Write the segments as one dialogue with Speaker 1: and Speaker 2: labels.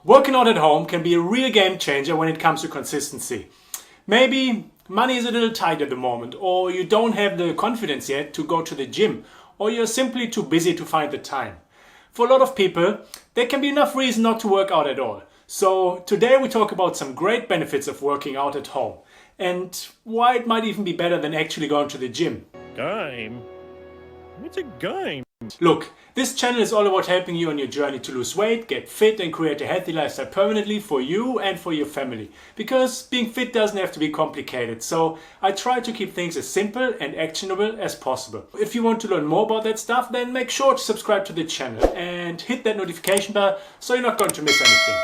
Speaker 1: Working out at home can be a real game changer when it comes to consistency. Maybe money is a little tight at the moment, or you don't have the confidence yet to go to the gym, or you're simply too busy to find the time. For a lot of people, there can be enough reason not to work out at all. So today we talk about some great benefits of working out at home and why it might even be better than actually going to the gym.
Speaker 2: Game? What's a game?
Speaker 1: Look, this channel is all about helping you on your journey to lose weight, get fit and create a healthy lifestyle permanently for you and for your family. Because being fit doesn't have to be complicated, so I try to keep things as simple and actionable as possible. If you want to learn more about that stuff, then make sure to subscribe to the channel and hit that notification bell so you're not going to miss anything.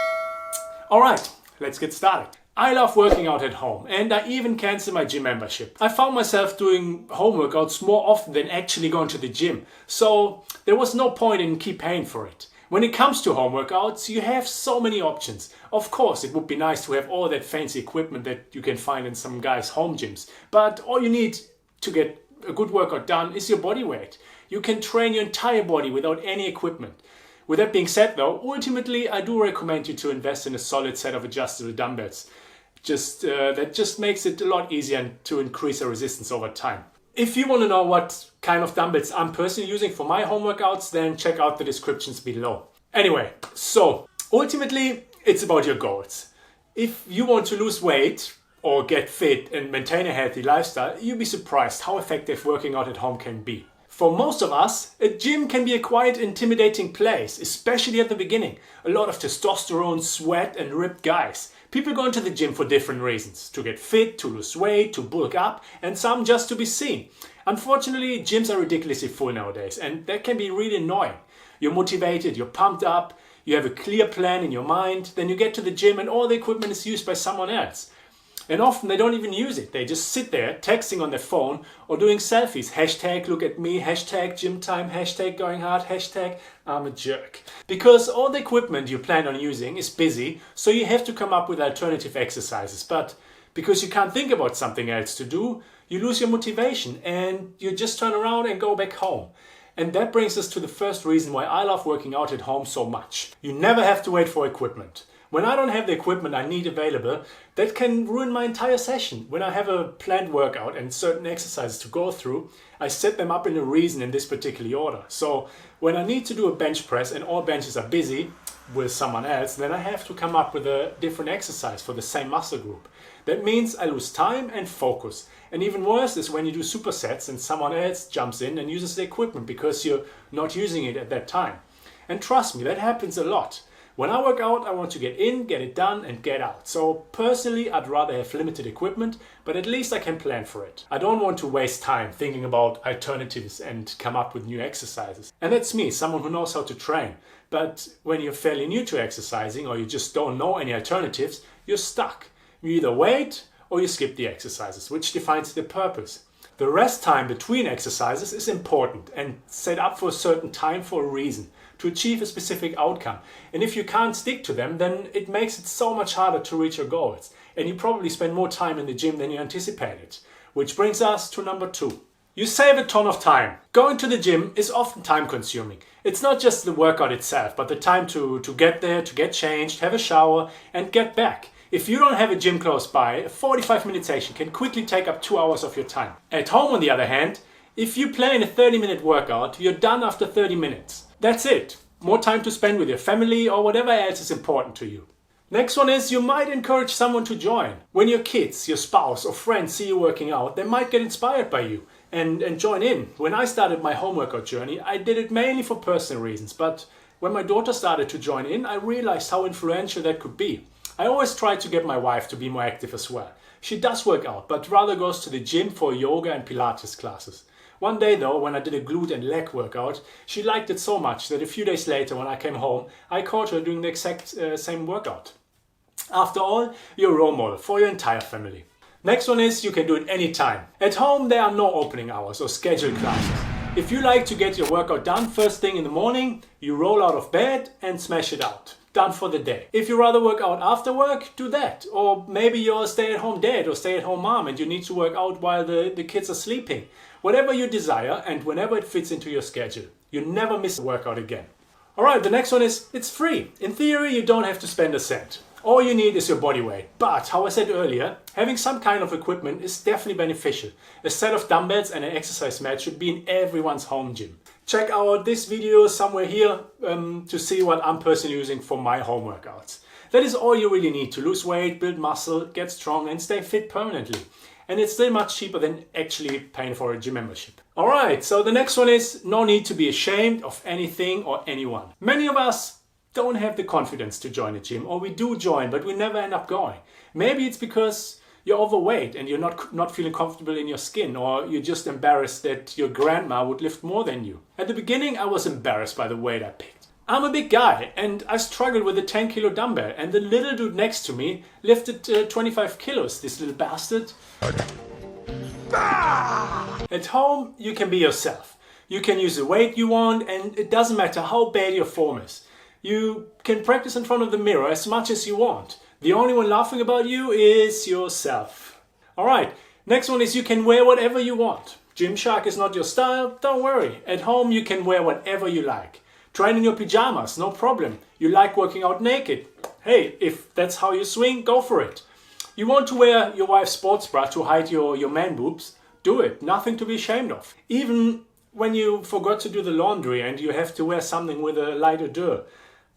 Speaker 1: Alright, let's get started. I love working out at home and I even cancelled my gym membership. I found myself doing home workouts more often than actually going to the gym, so there was no point in keep paying for it. When it comes to home workouts, you have so many options. Of course, it would be nice to have all that fancy equipment that you can find in some guys' home gyms, but all you need to get a good workout done is your body weight. You can train your entire body without any equipment. With that being said though, ultimately I do recommend you to invest in a solid set of adjustable dumbbells. That just makes it a lot easier to increase the resistance over time. If you want to know what kind of dumbbells I'm personally using for my home workouts, then check out the descriptions below. Anyway, so ultimately it's about your goals. If you want to lose weight or get fit and maintain a healthy lifestyle, you'll be surprised how effective working out at home can be. For most of us, a gym can be a quite intimidating place, especially at the beginning. A lot of testosterone, sweat and ripped guys. People go into the gym for different reasons. To get fit, to lose weight, to bulk up, and some just to be seen. Unfortunately, gyms are ridiculously full nowadays, and that can be really annoying. You're motivated, you're pumped up, you have a clear plan in your mind, then you get to the gym and all the equipment is used by someone else. And often they don't even use it. They just sit there texting on their phone or doing selfies. Hashtag look at me, hashtag gym time, hashtag going hard, hashtag I'm a jerk. Because all the equipment you plan on using is busy, so you have to come up with alternative exercises. But because you can't think about something else to do, you lose your motivation and you just turn around and go back home. And that brings us to the first reason why I love working out at home so much. You never have to wait for equipment. When I don't have the equipment I need available, that can ruin my entire session. When I have a planned workout and certain exercises to go through, I set them up in a reason in this particular order. So when I need to do a bench press and all benches are busy with someone else, then I have to come up with a different exercise for the same muscle group. That means I lose time and focus. And even worse is when you do supersets and someone else jumps in and uses the equipment because you're not using it at that time. And trust me, that happens a lot. When I work out, I want to get in, get it done and get out. So personally, I'd rather have limited equipment, but at least I can plan for it. I don't want to waste time thinking about alternatives and come up with new exercises. And that's me, someone who knows how to train. But when you're fairly new to exercising or you just don't know any alternatives, you're stuck. You either wait or you skip the exercises, which defines the purpose. The rest time between exercises is important and set up for a certain time for a reason, to achieve a specific outcome. And if you can't stick to them, then it makes it so much harder to reach your goals. And you probably spend more time in the gym than you anticipated. Which brings us to number 2. You save a ton of time. Going to the gym is often time consuming. It's not just the workout itself, but the time to get there, to get changed, have a shower and get back. If you don't have a gym close by, a 45-minute session can quickly take up 2 hours of your time. At home, on the other hand, if you plan a 30-minute workout, you're done after 30 minutes. That's it. More time to spend with your family or whatever else is important to you. Next one is you might encourage someone to join. When your kids, your spouse or friends see you working out, they might get inspired by you and join in. When I started my home workout journey, I did it mainly for personal reasons. But when my daughter started to join in, I realized how influential that could be. I always try to get my wife to be more active as well. She does work out, but rather goes to the gym for yoga and Pilates classes. One day though, when I did a glute and leg workout, she liked it so much that a few days later when I came home, I caught her doing the exact same workout. After all, you're a role model for your entire family. Next one is you can do it anytime. At home there are no opening hours or scheduled classes. If you like to get your workout done first thing in the morning, you roll out of bed and smash it out. Done for the day. If you rather work out after work, do that. Or maybe you're a stay-at-home dad or stay-at-home mom and you need to work out while the kids are sleeping. Whatever you desire and whenever it fits into your schedule. You never miss a workout again. Alright, the next one is, it's free. In theory, you don't have to spend a cent. All you need is your body weight. But, how I said earlier, having some kind of equipment is definitely beneficial. A set of dumbbells and an exercise mat should be in everyone's home gym. Check out this video somewhere here to see what I'm personally using for my home workouts. That is all you really need to lose weight, build muscle, get strong and stay fit permanently. And it's still much cheaper than actually paying for a gym membership. Alright, so the next one is no need to be ashamed of anything or anyone. Many of us don't have the confidence to join a gym, or we do join but we never end up going. Maybe it's because you're overweight and you're not feeling comfortable in your skin, or you're just embarrassed that your grandma would lift more than you. At the beginning I was embarrassed by the weight I picked. I'm a big guy and I struggled with a 10 kilo dumbbell, and the little dude next to me lifted 25 kilos, this little bastard. At home you can be yourself. You can use the weight you want and it doesn't matter how bad your form is. You can practice in front of the mirror as much as you want. The only one laughing about you is yourself. Alright, next one is you can wear whatever you want. Gymshark is not your style, don't worry. At home you can wear whatever you like. Train in your pajamas, no problem. You like working out naked. Hey, if that's how you swing, go for it. You want to wear your wife's sports bra to hide your man boobs? Do it, nothing to be ashamed of. Even when you forgot to do the laundry and you have to wear something with a light odor.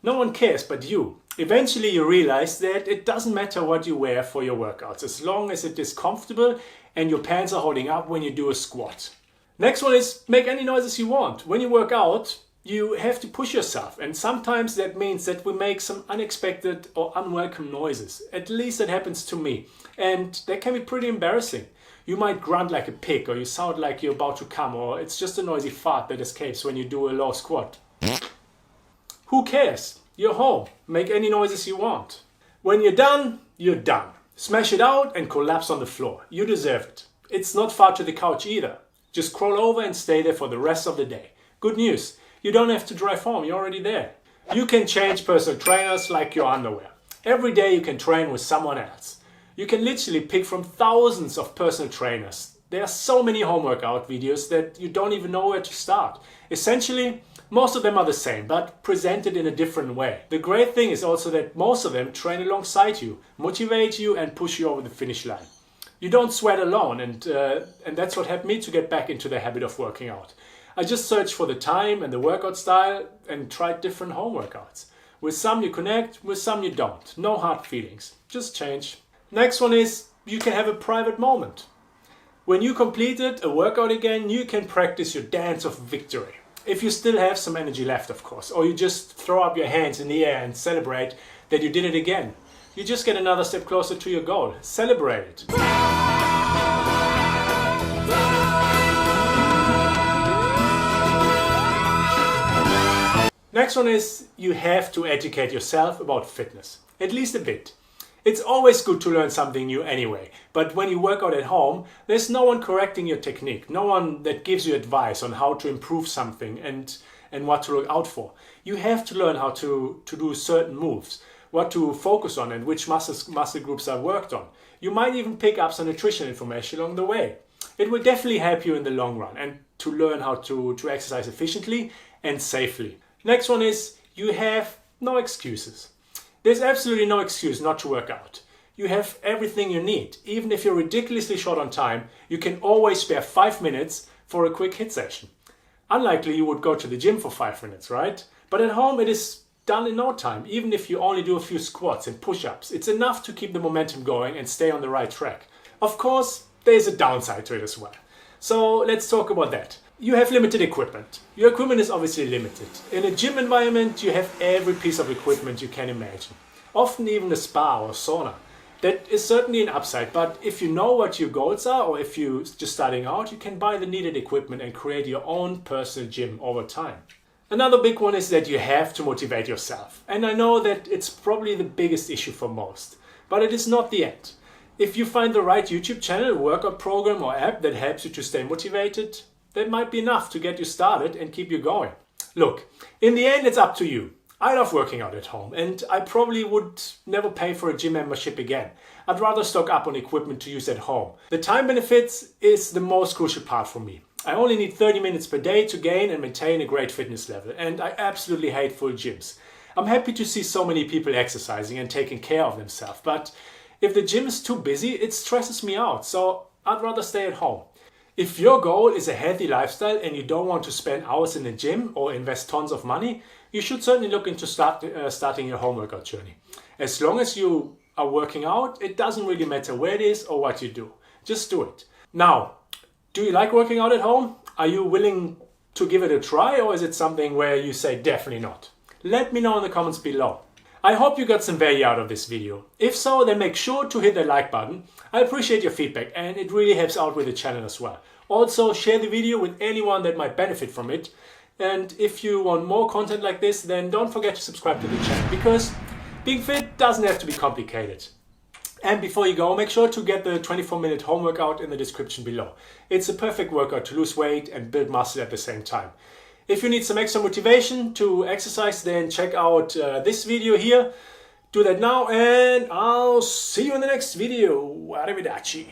Speaker 1: No one cares but you. Eventually you realize that it doesn't matter what you wear for your workouts, as long as it is comfortable and your pants are holding up when you do a squat. Next one is make any noises you want. When you work out, you have to push yourself, and sometimes that means that we make some unexpected or unwelcome noises. At least it happens to me, and that can be pretty embarrassing. You might grunt like a pig, or you sound like you're about to come, or it's just a noisy fart that escapes when you do a low squat. Who cares? You're home. Make any noises you want. When you're done, you're done. Smash it out and collapse on the floor. You deserve it. It's not far to the couch either. Just crawl over and stay there for the rest of the day. Good news. You don't have to drive home, you're already there. You can change personal trainers like your underwear. Every day you can train with someone else. You can literally pick from thousands of personal trainers. There are so many home workout videos that you don't even know where to start. Essentially, most of them are the same, but presented in a different way. The great thing is also that most of them train alongside you, motivate you and push you over the finish line. You don't sweat alone, and that's what helped me to get back into the habit of working out. I just searched for the time and the workout style and tried different home workouts. With some you connect, with some you don't. No hard feelings, just change. Next one is you can have a private moment. When you completed a workout again, you can practice your dance of victory. If you still have some energy left, of course, or you just throw up your hands in the air and celebrate that you did it again. You just get another step closer to your goal. Celebrate it. Next one is you have to educate yourself about fitness, at least a bit. It's always good to learn something new anyway, but when you work out at home, there's no one correcting your technique, no one that gives you advice on how to improve something and what to look out for. You have to learn how to do certain moves, what to focus on and which muscle groups are worked on. You might even pick up some nutrition information along the way. It will definitely help you in the long run and to learn how to exercise efficiently and safely. Next one is you have no excuses. There's absolutely no excuse not to work out. You have everything you need. Even if you're ridiculously short on time, you can always spare 5 minutes for a quick HIIT session. Unlikely you would go to the gym for 5 minutes, right? But at home it is done in no time. Even if you only do a few squats and push-ups, it's enough to keep the momentum going and stay on the right track. Of course, there's a downside to it as well. So let's talk about that. You have limited equipment. Your equipment is obviously limited. In a gym environment, you have every piece of equipment you can imagine. Often even a spa or sauna. That is certainly an upside, but if you know what your goals are, or if you're just starting out, you can buy the needed equipment and create your own personal gym over time. Another big one is that you have to motivate yourself. And I know that it's probably the biggest issue for most, but it is not the end. If you find the right YouTube channel, workout program or app that helps you to stay motivated, that might be enough to get you started and keep you going. Look, in the end it's up to you. I love working out at home and I probably would never pay for a gym membership again. I'd rather stock up on equipment to use at home. The time benefits is the most crucial part for me. I only need 30 minutes per day to gain and maintain a great fitness level, and I absolutely hate full gyms. I'm happy to see so many people exercising and taking care of themselves, but if the gym is too busy, it stresses me out, so I'd rather stay at home. If your goal is a healthy lifestyle and you don't want to spend hours in the gym or invest tons of money, you should certainly look into starting your home workout journey. As long as you are working out, it doesn't really matter where it is or what you do. Just do it. Now, do you like working out at home? Are you willing to give it a try, or is it something where you say definitely not? Let me know in the comments below. I hope you got some value out of this video. If so, then make sure to hit the like button. I appreciate your feedback and it really helps out with the channel as well. Also, share the video with anyone that might benefit from it. And if you want more content like this, then don't forget to subscribe to the channel, because being fit doesn't have to be complicated. And before you go, make sure to get the 24-minute home workout in the description below. It's a perfect workout to lose weight and build muscle at the same time. If you need some extra motivation to exercise, then check out this video here. Do that now and I'll see you in the next video. Arrivederci.